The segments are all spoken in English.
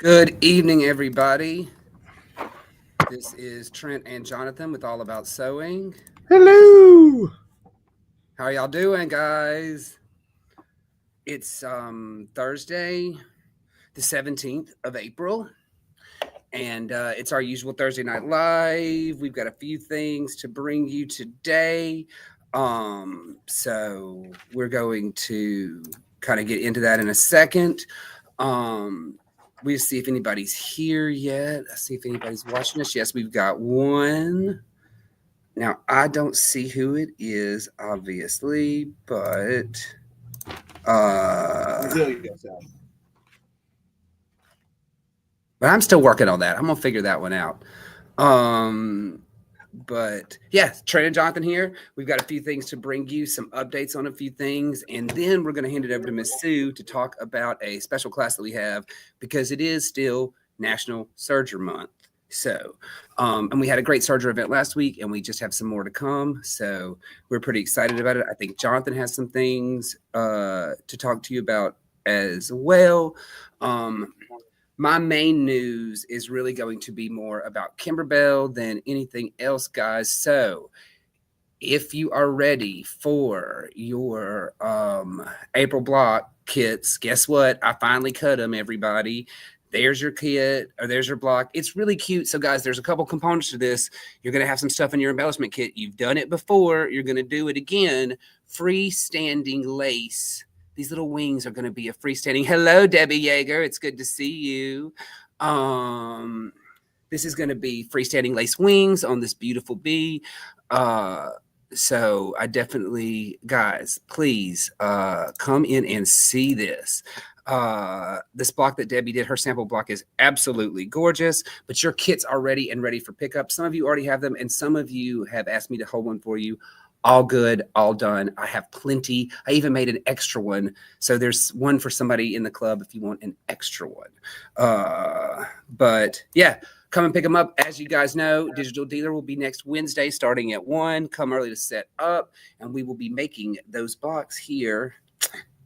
Good evening, everybody. This is Trent and Jonathan with All About Sewing. Hello. How y'all doing, guys? It's Thursday, the 17th of April, and it's our usual Thursday Night Live. We've got a few things to bring you today. So we're going to kind of get into that in a second. We see if anybody's here yet. Let's see if anybody's watching us. Yes, we've got one. Now, I don't see who it is, obviously, but uh Resilient. but I'm still working on that. I'm gonna figure that one out. Um but yeah, Trent and Jonathan here. We've got a few things to bring you, some updates on a few things, and then we're going to hand it over to Miss Sue to talk about a special class that we have because it is still National Surgery Month. So, and we had a great surgery event last week, and we just have some more to come. So we're pretty excited about it. I think Jonathan has some things to talk to you about as well. My main news is really going to be more about Kimberbell than anything else, guys. So if you are ready for your April block kits, guess what? I finally cut them, everybody. There's your kit or there's your block. It's really cute. So, guys, there's a couple components to this. You're going to have some stuff in your embellishment kit. You've done it before. You're going to do it again. Freestanding lace. These little wings are going to be a freestanding. Hello, Debbie Yeager. It's good to see you. This is going to be freestanding lace wings on this beautiful bee. So I definitely, guys, please come in and see this. This block that Debbie did, her sample block is absolutely gorgeous, but your kits are ready and ready for pickup. Some of you already have them, and some of you have asked me to hold one for you. All good, all done. I have plenty. I even made an extra one. So there's one for somebody in the club if you want an extra one. But yeah, come and pick them up. As you guys know, Digital Dealer will be next Wednesday starting at 1. Come early to set up, and we will be making those blocks here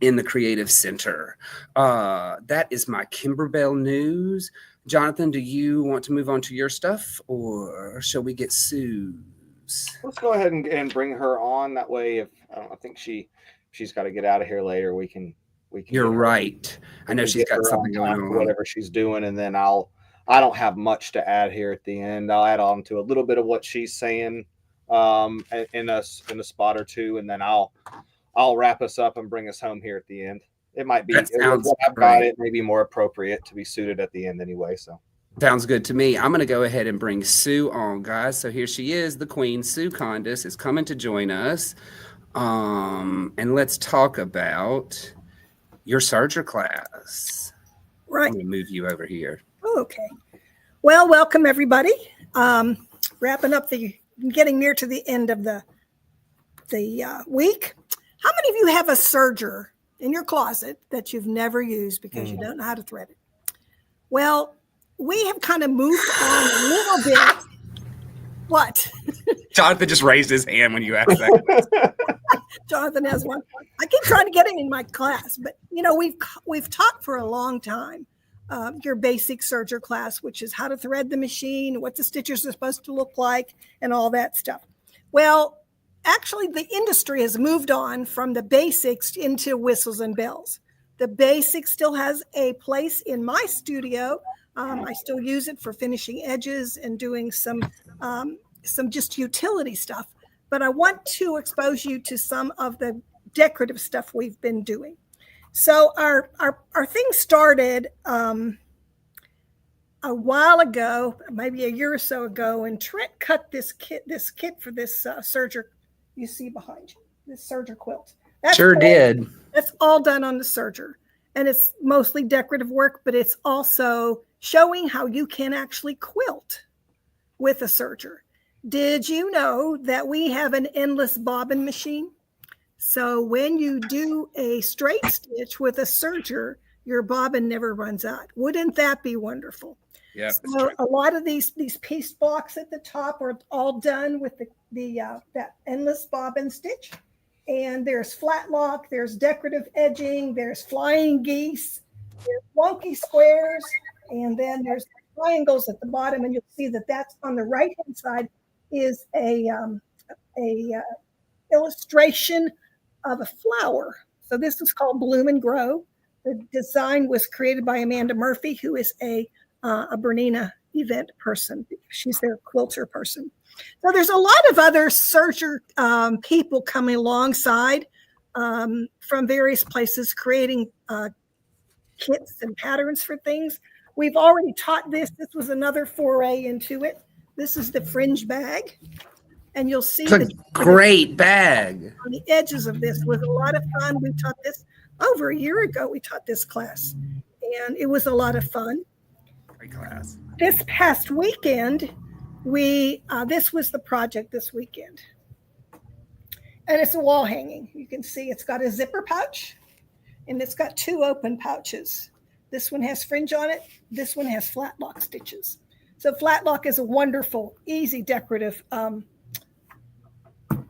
in the Creative Center. That is my Kimberbell news. Jonathan, do you want to move on to your stuff, or shall we get Sue's? Let's go ahead and bring her on. That way, if I think she's got to get out of here later, we can You're get her. right. I We know can she's get got her on something going time for on. whatever she's doing, and then I don't have much to add here at the end. I'll add on to a little bit of what she's saying, in a spot or two, and then I'll wrap us up and bring us home here at the end. It might be That sounds what I've got. great. It may be more appropriate to be suited at the end anyway. So. Sounds good to me. I'm going to go ahead and bring Sue on, guys. So here she is, the queen. Sue Condis is coming to join us. And let's talk about your surgery class. Right. I'm going to move you over here. Oh, okay. Well, welcome everybody. Wrapping up getting near to the end of the week. How many of you have a serger in your closet that you've never used because you don't know how to thread it? Well, we have kind of moved on a little bit. What? Jonathan just raised his hand when you asked that. Jonathan has one. I keep trying to get him in my class, but we've taught for a long time your basic serger class, which is how to thread the machine, what the stitches are supposed to look like, and all that stuff. Well, actually, the industry has moved on from the basics into whistles and bells. The basics still has a place in my studio. I still use it for finishing edges and doing some just utility stuff. But I want to expose you to some of the decorative stuff we've been doing. So our thing started a while ago, maybe a year or so ago, and Trent cut this kit for this serger you see behind you, this serger quilt. Did. That's all done on the serger. And it's mostly decorative work, but it's also showing how you can actually quilt with a serger. Did you know that we have an endless bobbin machine? So when you do a straight stitch with a serger, your bobbin never runs out. Wouldn't that be wonderful? Yeah. So a lot of these piece blocks at the top are all done with that endless bobbin stitch. And there's flat lock, there's decorative edging, there's flying geese, there's wonky squares. And then there's triangles at the bottom, and you'll see that that's on the right-hand side is a illustration of a flower. So this is called Bloom and Grow. The design was created by Amanda Murphy, who is a Bernina event person. She's their quilter person. So there's a lot of other serger people coming alongside from various places, creating kits and patterns for things. We've already taught this. This was another foray into it. This is the fringe bag. And you'll see it's a great bag. On the edges of this was a lot of fun. We taught this over a year ago. We taught this class, and it was a lot of fun. Great class. This past weekend, this was the project this weekend. And it's a wall hanging. You can see it's got a zipper pouch, and it's got 2 open pouches. This one has fringe on it. This one has flat lock stitches. So flat lock is a wonderful, easy decorative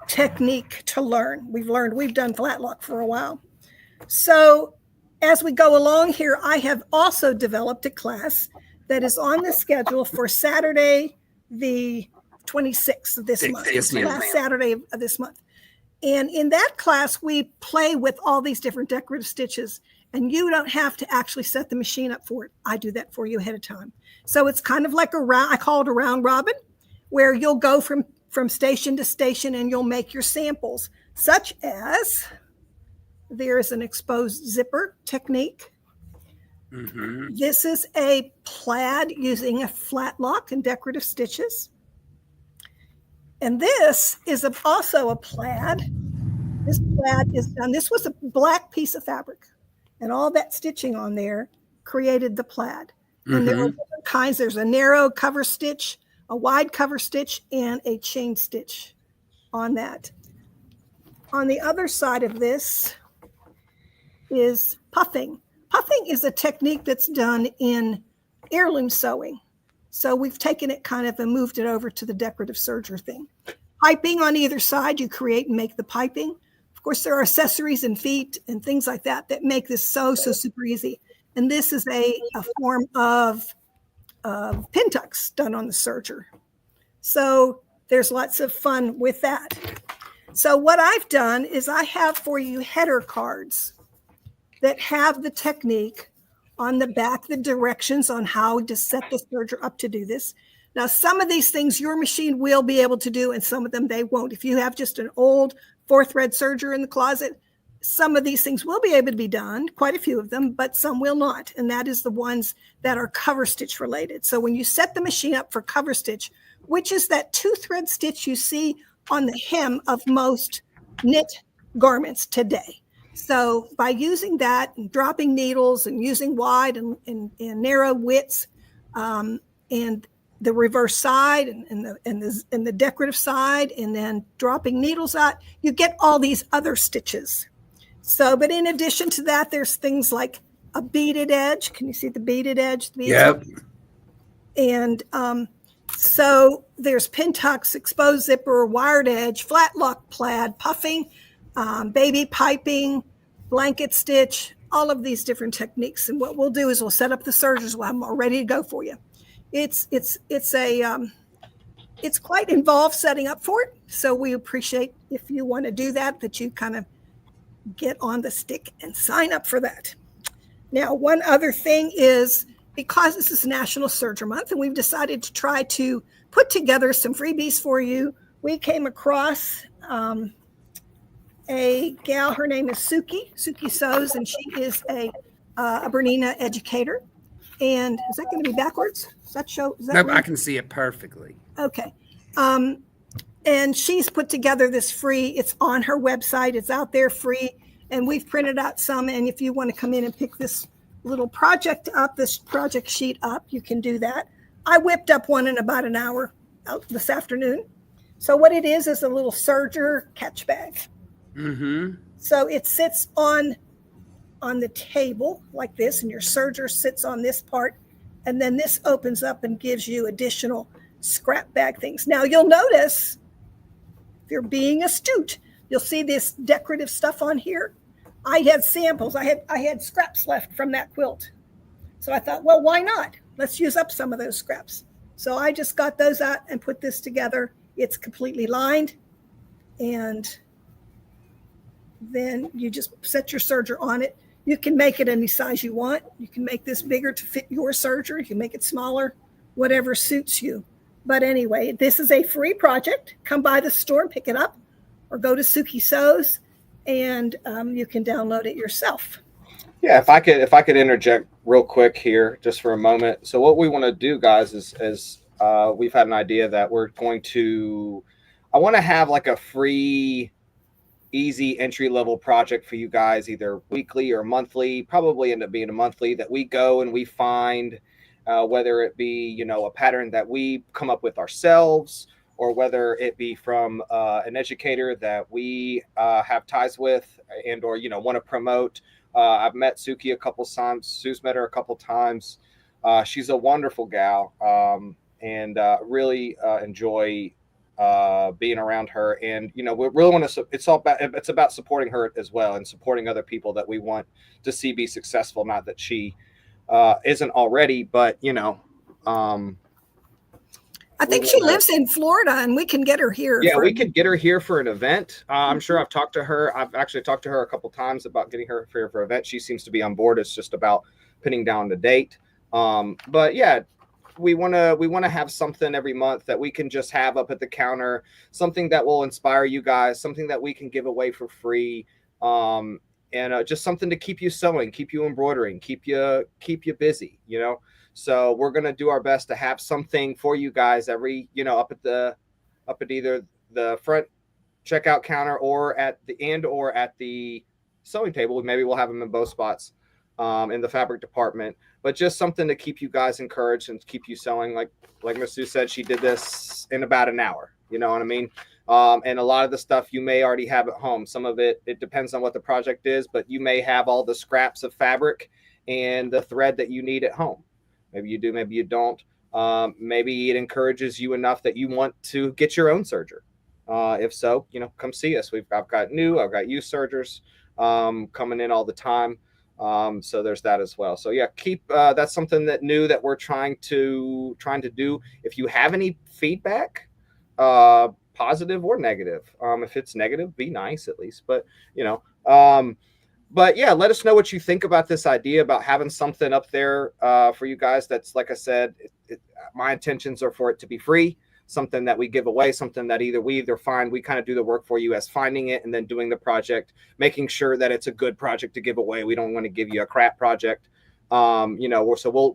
technique to learn. We've done flat lock for a while. So as we go along here, I have also developed a class that is on the schedule for Saturday, the 26th of this month. Yes, ma'am. Last Saturday of this month. And in that class, we play with all these different decorative stitches, and you don't have to actually set the machine up for it. I do that for you ahead of time. So it's kind of like I call it a round robin, where you'll go from station to station and you'll make your samples, such as there is an exposed zipper technique. Mm-hmm. This is a plaid using a flat lock and decorative stitches. And this is also a plaid. This plaid is done. This was a black piece of fabric, and all that stitching on there created the plaid. Mm-hmm. And there were different kinds. There's a narrow cover stitch, a wide cover stitch, and a chain stitch on that. On the other side of this is puffing. Puffing is a technique that's done in heirloom sewing. So we've taken it kind of and moved it over to the decorative serger thing. Piping on either side, you create and make the piping. Of course, there are accessories and feet and things like that that make this so super easy. And this is a form of pin tucks done on the serger. So there's lots of fun with that. So what I've done is I have for you header cards that have the technique on the back, the directions on how to set the serger up to do this. Now, some of these things your machine will be able to do, and some of them they won't. If you have just an old 4-thread serger in the closet, some of these things will be able to be done, quite a few of them, but some will not. And that is the ones that are cover stitch related. So when you set the machine up for cover stitch, which is that 2-thread stitch you see on the hem of most knit garments today. So by using that and dropping needles and using wide and narrow widths and the reverse side and the decorative side, and then dropping needles out, you get all these other stitches. So, but in addition to that, there's things like a beaded edge. Can you see the beaded edge? Yep. And so there's pin tucks, exposed zipper, wired edge, flat lock plaid, puffing, baby piping, blanket stitch, all of these different techniques. And what we'll do is we'll set up the sergers while I'm all ready to go for you. It's quite involved setting up for it. So we appreciate if you want to do that you kind of get on the stick and sign up for that. Now, one other thing is, because this is National Serger Month and we've decided to try to put together some freebies for you, we came across a gal. Her name is Suki Sews, and she is a Bernina educator. And is that going to be backwards? Does that show? Is that nope, right? I can see it perfectly. Okay. And she's put together this free, it's on her website, it's out there free, and we've printed out some. And if you want to come in and pick this little project up, this project sheet up, you can do that. I whipped up one in about an hour out this afternoon. So what it is a little serger catch bag. Mm-hmm. So it sits on the table like this, and your serger sits on this part, and then this opens up and gives you additional scrap bag things. Now you'll notice, if you're being astute, you'll see this decorative stuff on here. I had samples. I had scraps left from that quilt. So I thought, well, why not? let's use up some of those scraps. So I just got those out and put this together. It's completely lined, and then you just set your serger on it. You can make it any size you want. You can make this bigger to fit your serger. You can make it smaller, whatever suits you. But anyway, this is a free project. Come by the store and pick it up, or go to Suki Sews, and you can download it yourself. Yeah, if I could interject real quick here just for a moment. So what we want to do, guys, is we've had an idea that we're going to, I want to have like a free, easy entry level project for you guys, either weekly or monthly, probably end up being a monthly, that we go and we find, whether it be, a pattern that we come up with ourselves, or whether it be from an educator that we have ties with and or, want to promote. I've met Suki a couple times. Sue's met her a couple times. She's a wonderful gal, and really enjoy being around her. And we really want to. It's about supporting her as well, and supporting other people that we want to see be successful. Not that she isn't already, but I think she lives in Florida, and we can get her here. Yeah, we could get her here for an event. I'm sure I've talked to her. I've actually talked to her a couple times about getting her here for an event. She seems to be on board. It's just about pinning down the date. But yeah, we want to have something every month that we can just have up at the counter, something that will inspire you guys, something that we can give away for free, and just something to keep you sewing, keep you embroidering, keep you busy. So we're going to do our best to have something for you guys every, up at either the front checkout counter or at the sewing table. Maybe we'll have them in both spots in the fabric department, but just something to keep you guys encouraged and keep you sewing. Like Miss Sue said, she did this in about an hour. You know what I mean? And a lot of the stuff you may already have at home. Some of it depends on what the project is, but you may have all the scraps of fabric and the thread that you need at home. Maybe you do, maybe you don't. Maybe it encourages you enough that you want to get your own serger. If so, come see us. I've got used sergers coming in all the time. So there's that as well. So yeah, that's something that we're trying to do. If you have any feedback, positive or negative, if it's negative, be nice at least. But But yeah, let us know what you think about this idea about having something up there for you guys. That's, like I said, my intentions are for it to be free, something that we give away, something that we find, we kind of do the work for you as finding it and then doing the project, making sure that it's a good project to give away. We don't want to give you a crap project. So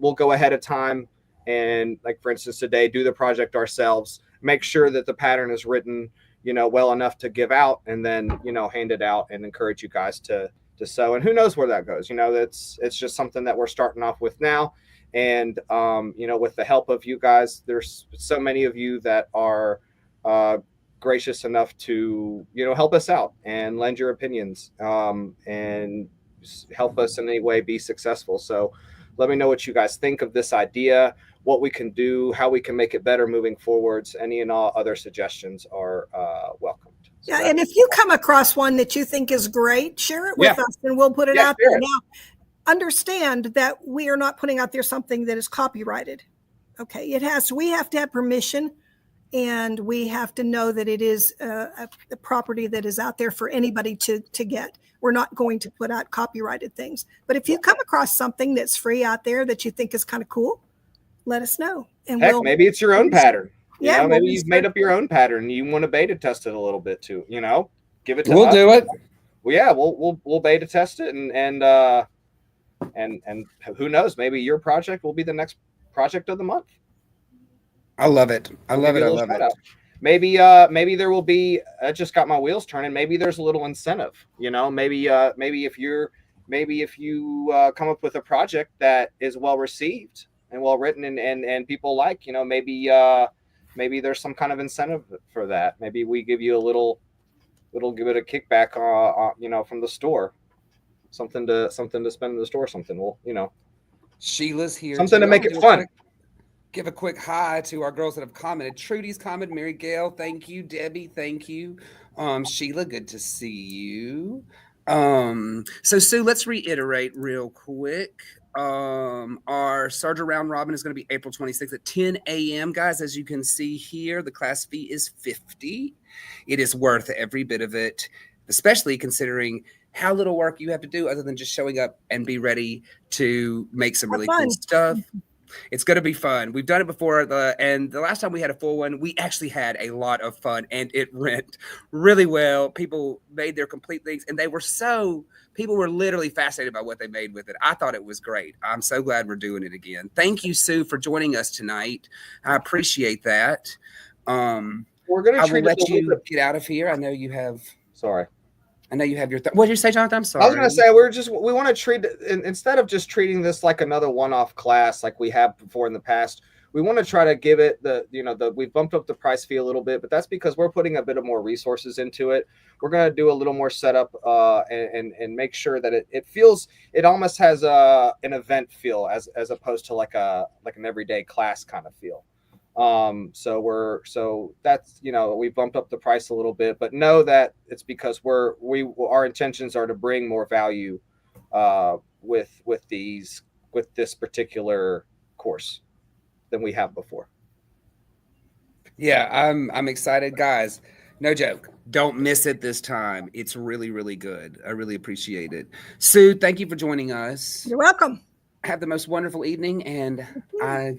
we'll go ahead of time and, like, for instance, today, do the project ourselves, make sure that the pattern is written, well enough to give out, and then, hand it out and encourage you guys to sew. And who knows where that goes. It's just something that we're starting off with now. And, with the help of you guys, there's so many of you that are gracious enough to, help us out and lend your opinions and help us in any way be successful. So let me know what you guys think of this idea, what we can do, how we can make it better moving forwards. Any and all other suggestions are welcomed. So yeah, and if you come across one that you think is great, share it with us, and we'll put it out there. Now, understand that we are not putting out there something that is copyrighted. Okay, we have to have permission, and we have to know that it is a property that is out there for anybody to get. We're not going to put out copyrighted things. But if you come across something that's free out there that you think is kind of cool, let us know. And maybe it's your own pattern. Yeah, maybe you've made up your own pattern and you want to beta test it a little bit too. Give it to us. We'll do it. Well, yeah, we'll beta test it, and who knows? Maybe your project will be the next project of the month. I love it. I love it. Maybe there will be. I just got my wheels turning. Maybe there's a little incentive. Maybe if you come up with a project that is well received and well written and people like, maybe there's some kind of incentive for that. Maybe we give you a little give it a kickback, from the store, something to spend in the store, something. Sheila's here. Something to make it fun. Give a quick hi to our girls that have commented. Trudy's commented. Mary Gail, thank you. Debbie, thank you. Sheila, good to see you. So Sue, let's reiterate real quick. Our Sergeant Round Robin is going to be April 26th at 10 a.m. Guys, as you can see here, the class fee is $50. It is worth every bit of it, especially considering how little work you have to do other than just showing up and be ready to make some really cool stuff. It's going to be fun. We've done it before. And the last time we had a full one, we actually had a lot of fun and it went really well. People made their complete things and people were literally fascinated by what they made with it. I thought it was great. I'm so glad we're doing it again. Thank you, Sue, for joining us tonight. I appreciate that. We're going to let you get out of here. I know you have. Sorry. I know you have your. What did you say, Jonathan? I'm sorry. I was going to say we want to treat instead of just treating this like another one-off class like we have before in the past. We want to try to give it we've bumped up the price fee a little bit, but that's because we're putting a bit of more resources into it. We're going to do a little more setup and make sure that it almost has an event feel as opposed to like an everyday class kind of feel. So that's, we bumped up the price a little bit, but know that it's because our intentions are to bring more value, with this particular course than we have before. Yeah, I'm excited, guys. No joke. Don't miss it this time. It's really, really good. I really appreciate it. Sue, thank you for joining us. You're welcome. Have the most wonderful evening, and I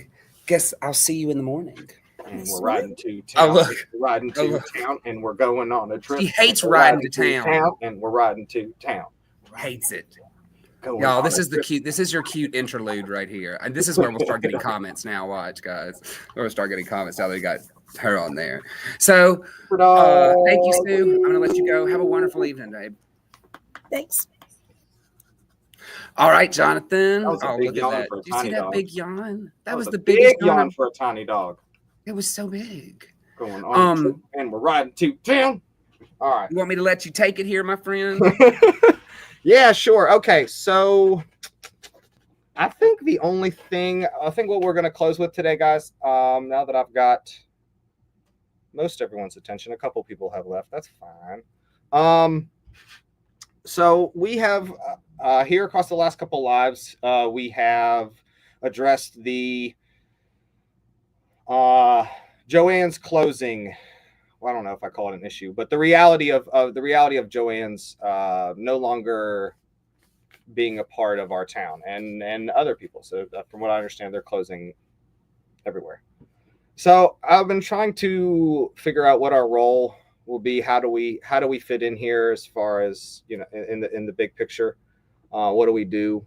guess I'll see you in the morning. And we're riding to town. We're riding to town, and we're going on a trip. He hates riding to town. And we're riding to town. Hates it. Y'all, this is your cute interlude right here. And this is where we'll start getting comments now. Watch, guys. We'll start getting comments now that we got her on there. So thank you, Sue. I'm gonna let you go. Have a wonderful evening, babe. Thanks. All right, Jonathan. Look at that. Did you see that big yawn? That was the biggest yawn for a tiny dog. It was so big. Going on and we're riding to town. All right. You want me to let you take it here, my friend? Yeah, sure. Okay, so I think what we're going to close with today, guys, now that I've got most everyone's attention, a couple people have left. That's fine. So we have here across the last couple lives, we have addressed the Joanne's closing. Well, I don't know if I call it an issue, but the reality of Joanne's no longer being a part of our town and other people. So from what I understand, they're closing everywhere. So I've been trying to figure out what our role will be. How do we fit in here as far as, in the big picture? What do we do?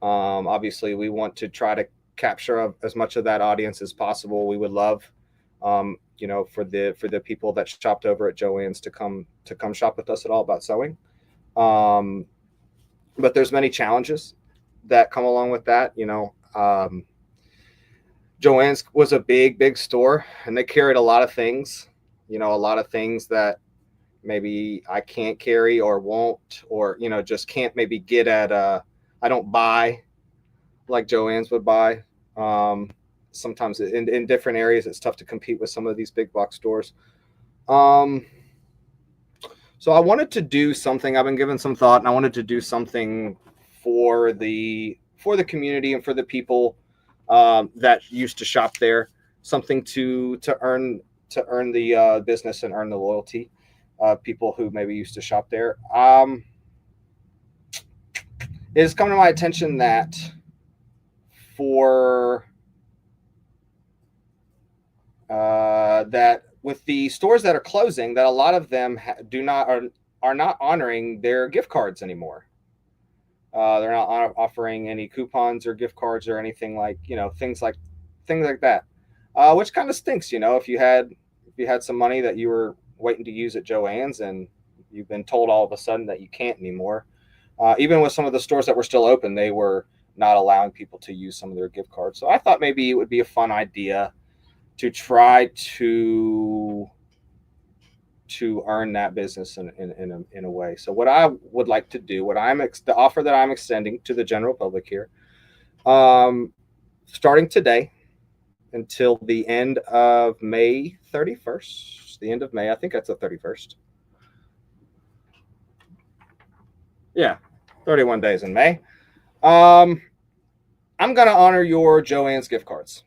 Obviously, we want to try to capture as much of that audience as possible. We would love, for the people that shopped over at Joanne's to come shop with us at All About Sewing. But there's many challenges that come along with that. Joanne's was a big store, and they carried a lot of things, a lot of things that maybe I can't carry or won't, or, just can't maybe get at, I don't buy like Joanne's would buy. Sometimes in different areas, it's tough to compete with some of these big box stores. So I wanted to do something. I've been given some thought, and I wanted to do something for the community and for the people that used to shop there. Something to earn the business and earn the loyalty of people who maybe used to shop there. It has come to my attention that that with the stores that are closing, that a lot of them are not honoring their gift cards anymore. They're not offering any coupons or gift cards or anything like, things like that, which kind of stinks. If you had some money that you were waiting to use at Joanne's and you've been told all of a sudden that you can't anymore. Even with some of the stores that were still open, they were not allowing people to use some of their gift cards. So I thought maybe it would be a fun idea to try to earn that business in a way. So what I would like to do, the offer that I'm extending to the general public here, starting today until the end of May 31st, the end of May, I think that's the 31st. Yeah, 31 days in May. I'm gonna honor your Joann's gift cards.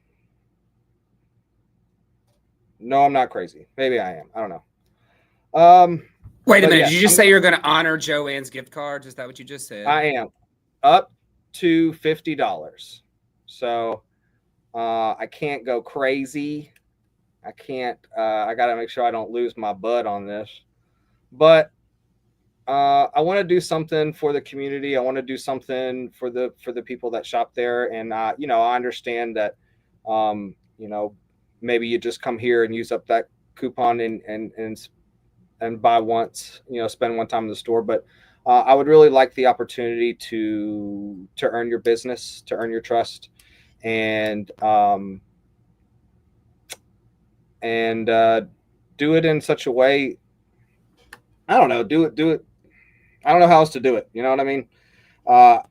No, I'm not crazy. Maybe I am. I don't know. Wait a But minute. yeah, Did you just say you're going to honor Joanne's gift cards? Is that what you just said? I am up to $50. So I can't go crazy. I can't. I got to make sure I don't lose my butt on this. But I want to do something for the community. I want to do something for the people that shop there. And you know, I understand that you know, maybe you just come here and use up that coupon and buy once, you know, spend one time in the store. But I would really like the opportunity to earn your business, to earn your trust, and do it in such a way. I don't know. Do it. I don't know how else to do it. You know what I mean?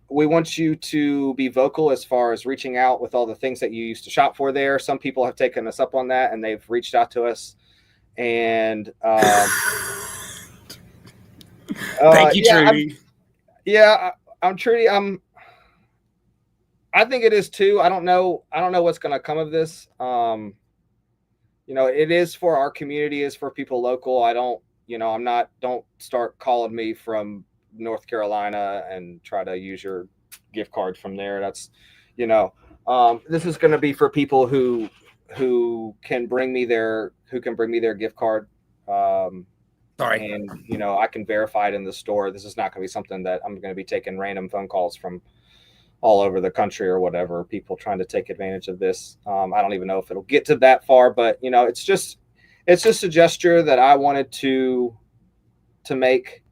We want you to be vocal as far as reaching out with all the things that you used to shop for there. Some people have taken us up on that and they've reached out to us. And Thank you, Trudy. I'm Trudy. I think it is too. I don't know what's going to come of this. You know, it is for our community, is for people local. I don't, you know, don't start calling me from North Carolina and try to use your gift card from there. That's, you know, this is going to be for people who can bring me their gift card. Sorry. And, you know, I can verify it in the store. This is not going to be something that I'm going to be taking random phone calls from all over the country or whatever, people trying to take advantage of this. I don't even know if it'll get to that far, but you know, it's just a gesture that I wanted to make.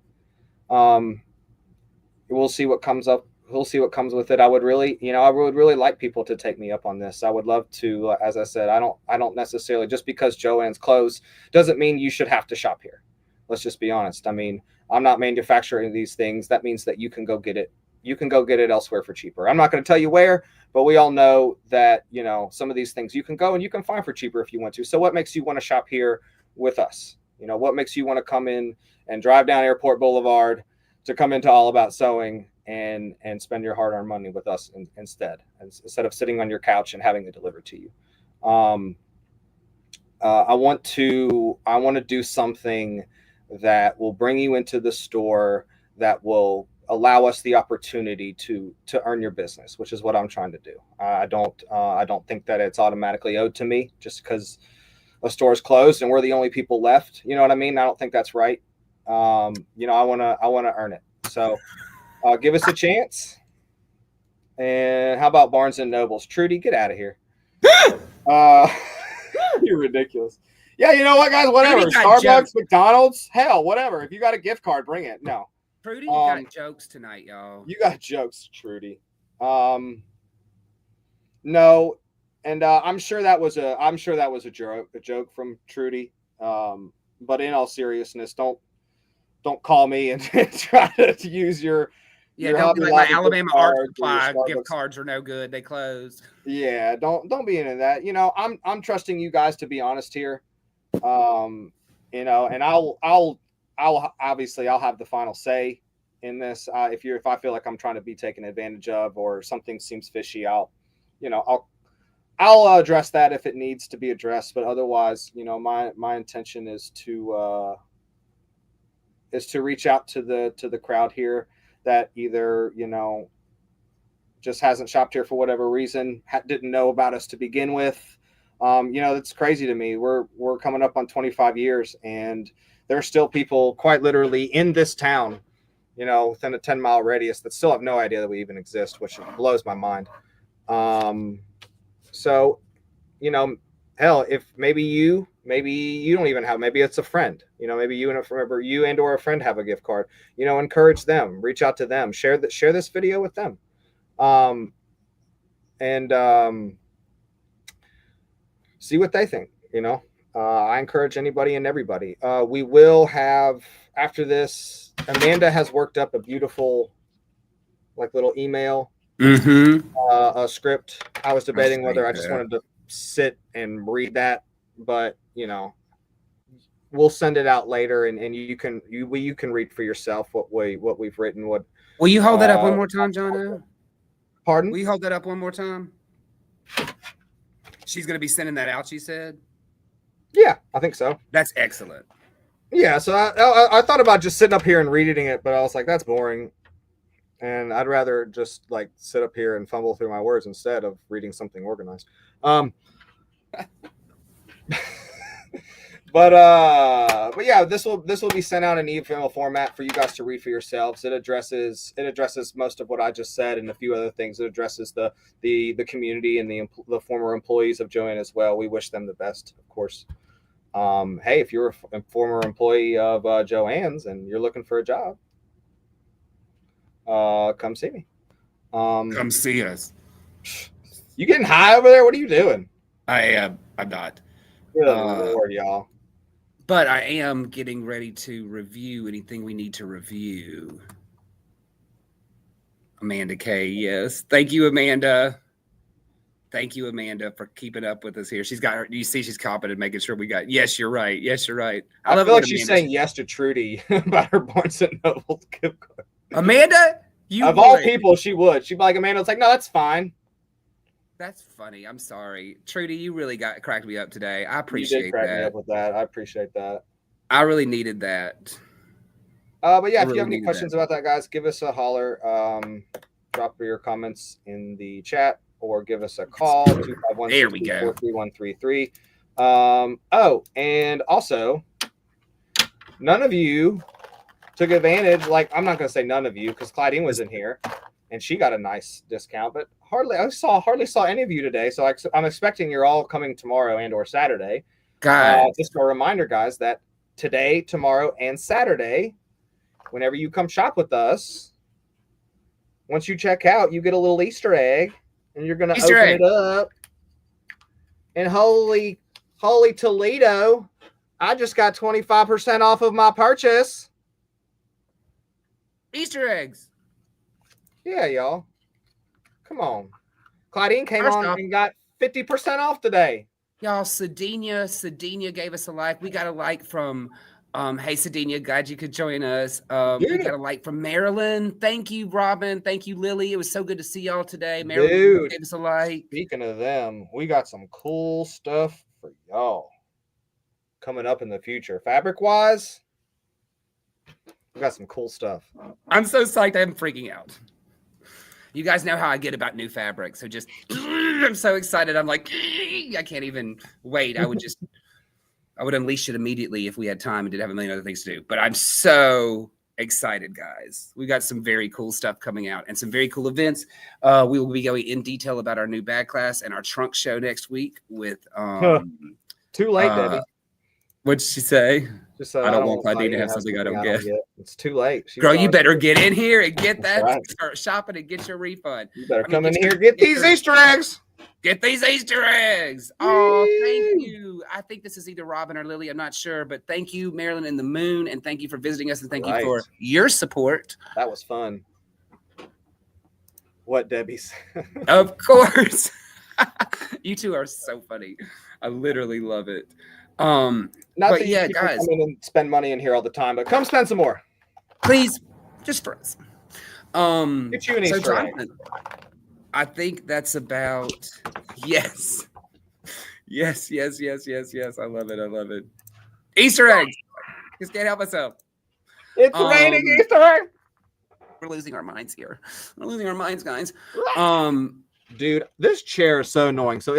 We'll see what comes up. We'll see what comes with it. I would really like people to take me up on this. I would love to, as I said, I don't necessarily, just because Joann's closed doesn't mean you should have to shop here. Let's just be honest. I mean, I'm not manufacturing these things. That means that you can go get it. You can go get it elsewhere for cheaper. I'm not going to tell you where, but we all know that, you know, some of these things you can go and you can find for cheaper if you want to. So what makes you want to shop here with us? You know, what makes you want to come in and drive down Airport Boulevard to come into All About Sewing and spend your hard-earned money with us instead of sitting on your couch and having it delivered to you. I want to do something that will bring you into the store, that will allow us the opportunity to earn your business, which is what I'm trying to do. I don't think that it's automatically owed to me just because a store is closed and we're the only people left. You know what I mean? I don't think that's right. You know, I want to earn it. So give us a chance. And how about Barnes and Nobles? Trudy, get out of here. You're ridiculous. Yeah, you know what, guys? Whatever. Starbucks, jokes. McDonald's, hell, whatever. If you got a gift card, bring it. No. Trudy, you got jokes tonight, y'all. You got jokes, Trudy. No, and I'm sure that was a joke from Trudy. But in all seriousness, don't call me and try to use your don't be like my Alabama art supply gift cards are no good. They closed. Yeah, don't be into that. You know, I'm trusting you guys to be honest here. You know, and I'll obviously I'll have the final say in this. If I feel like I'm trying to be taken advantage of or something seems fishy, I'll address that if it needs to be addressed. But otherwise, you know, my intention is to reach out to the crowd here that either, you know, just hasn't shopped here for whatever reason, didn't know about us to begin with. You know, that's crazy to me. We're coming up on 25 years and there are still people quite literally in this town, you know, within a 10-mile radius that still have no idea that we even exist, which blows my mind. So, you know, hell, if maybe you don't even have, maybe it's a friend, you know, maybe you and or a friend have a gift card, you know, encourage them, reach out to them, share this video with them. See what they think, you know. I encourage anybody and everybody. We will have, after this, Amanda has worked up a beautiful, like, little email, a script. I was debating whether I just wanted to sit and read that, but, you know, we'll send it out later, and you can read for yourself what we've written, Will you hold that up one more time, Jono? Pardon? Will you hold that up one more time? She's going to be sending that out, she said? Yeah, I think so. That's excellent. Yeah, so I thought about just sitting up here and reading it, but I was like, that's boring. And I'd rather just like sit up here and fumble through my words instead of reading something organized. But yeah, this will be sent out in email format for you guys to read for yourselves. It addresses most of what I just said and a few other things. It addresses the community and the former employees of Joanne as well. We wish them the best, of course. Hey, if you're a former employee of Joanne's and you're looking for a job, come see me. Come see us. You getting high over there? What are you doing? I'm not. Good Lord, y'all. But I am getting ready to review anything we need to review. Amanda K, yes. Thank you, Amanda. Thank you, Amanda, for keeping up with us here. She's got her, you see, she's confident, making sure we got, yes, you're right. Yes, you're right. I feel like she's saying yes to Trudy about her Barnes and Noble gift card. Amanda, you of all people, she would. She'd be like, Amanda, it's like, no, that's fine. That's funny. I'm sorry. Trudy, you really cracked me up today. I appreciate that. You did crack me up with that. I appreciate that. I really needed that. But yeah, if you have any questions about that, guys, give us a holler. Drop your comments in the chat or give us a call. 251-624-3133. Oh, and also, none of you took advantage. Like, I'm not going to say none of you because Claudine was in here and she got a nice discount, but hardly saw any of you today. So I'm expecting you're all coming tomorrow and or Saturday. Just a reminder, guys, that today, tomorrow, and Saturday, whenever you come shop with us, once you check out, you get a little Easter egg, and you're going to open it up. And holy Toledo, I just got 25% off of my purchase. Easter eggs. Yeah, y'all. Come on. Claudine came on and got 50% off today. Y'all, Sedina gave us a like. We got a like from hey Sedina, glad you could join us. We got a like from Marilyn. Thank you, Robin. Thank you, Lily. It was so good to see y'all today. Marilyn gave us a like. Speaking of them, we got some cool stuff for y'all coming up in the future. Fabric wise, we got some cool stuff. I'm so psyched. I'm freaking out. You guys know how I get about new fabric. So just, I'm so excited. I'm like, I can't even wait. I would unleash it immediately if we had time and didn't have a million other things to do. But I'm so excited, guys. We got some very cool stuff coming out and some very cool events. We will be going in detail about our new bag class and our trunk show next week with too late, Debbie. What'd she say? Just I don't want Claudine to have something I don't get. It's too late. Girl, you better get in here and get that. Right. Start shopping and get your refund. You better come in here and get these Easter eggs. Get these Easter eggs. Oh, thank you. I think this is either Robin or Lily. I'm not sure, but thank you, Marilyn and the Moon, and thank you for visiting us, and thank you for your support. That was fun. What, Debbie's? Of course. You two are so funny. I literally love it. Not that you guys come in and spend money in here all the time, but come spend some more, please, just for us. Get you an Easter egg. I think that's about yes. I love it. Easter eggs. Just can't help myself. It's raining Easter egg. We're losing our minds here. We're losing our minds, guys. Dude, this chair is so annoying. So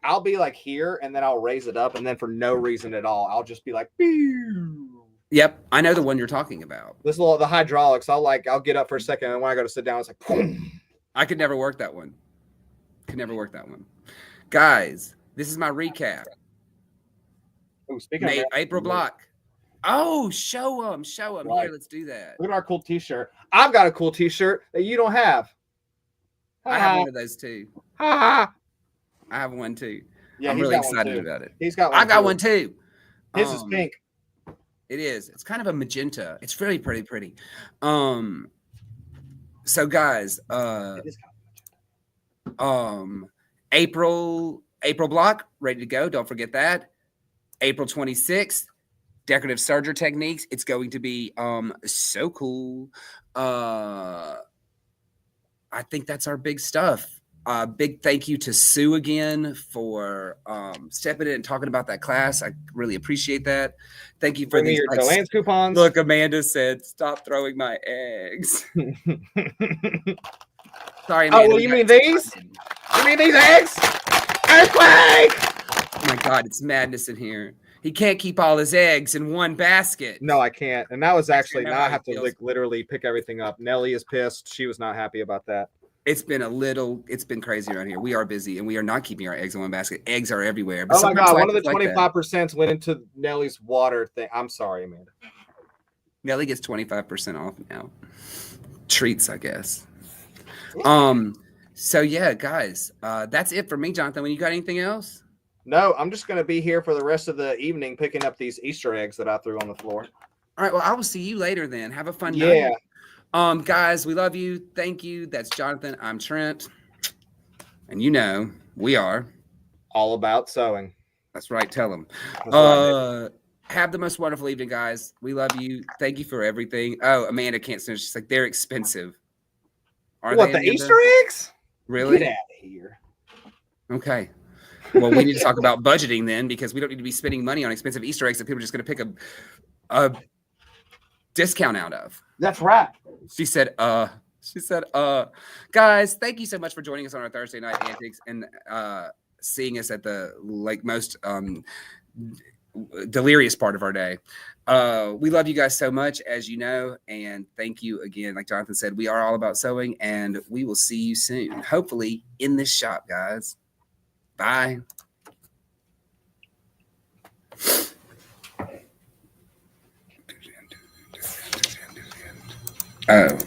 I'll be like here and then I'll raise it up and then for no reason at all, I'll just be like, pew. Yep, I know the one you're talking about. The hydraulics. I'll get up for a second and when I go to sit down, it's like, boom. I could never work that one. Guys, this is my recap. Oh, speaking of April Block. Oh, show them. Right. Here, let's do that. Look at our cool t-shirt. I've got a cool t-shirt that you don't have. I have one of those too. I have one too. Yeah, I'm really excited about it. He's got one. I got one too. His is pink. It is. It's kind of a magenta. It's really pretty. So guys, April block ready to go. Don't forget that. April 26th, decorative serger techniques. It's going to be so cool. I think that's our big stuff. Big thank you to Sue again for stepping in and talking about that class. I really appreciate that. Thank you for Bring me these your Joanne's coupons. Look, Amanda said, "Stop throwing my eggs." Sorry, Amanda. Oh, well, you mean these? You mean these eggs? Earthquake! Oh my God, it's madness in here. He can't keep all his eggs in one basket. No, I can't. And that was actually know now how I he have to feels. literally pick everything up. Nellie is pissed. She was not happy about that. It's been crazy around here. We are busy and we are not keeping our eggs in one basket. Eggs are everywhere. Oh my God, one of the life is like that. 25% went into Nellie's water thing. I'm sorry, Amanda. Nelly gets 25% off now. Treats, I guess. So yeah, guys, that's it for me, Jonathan. When you got anything else? No, I'm just going to be here for the rest of the evening picking up these Easter eggs that I threw on the floor. All right. Well, I will see you later then. Have a fun Yeah. night. Guys, we love you. Thank you. That's Jonathan. I'm Trent. And you know, we are all about sewing. That's right. Tell them. Have the most wonderful evening, guys. We love you. Thank you for everything. Oh, Amanda can't stand it. She's like, they're expensive. Are what, the Easter eggs? Really? Get out of here. Okay. Well, we need to talk about budgeting then, because we don't need to be spending money on expensive Easter eggs that people are just going to pick a discount out of. That's right. She said, guys, thank you so much for joining us on our Thursday night antics and seeing us at the most delirious part of our day. We love you guys so much, as you know, and thank you again. Like Jonathan said, we are all about sewing, and we will see you soon, hopefully in this shop, guys. Bye. Oh.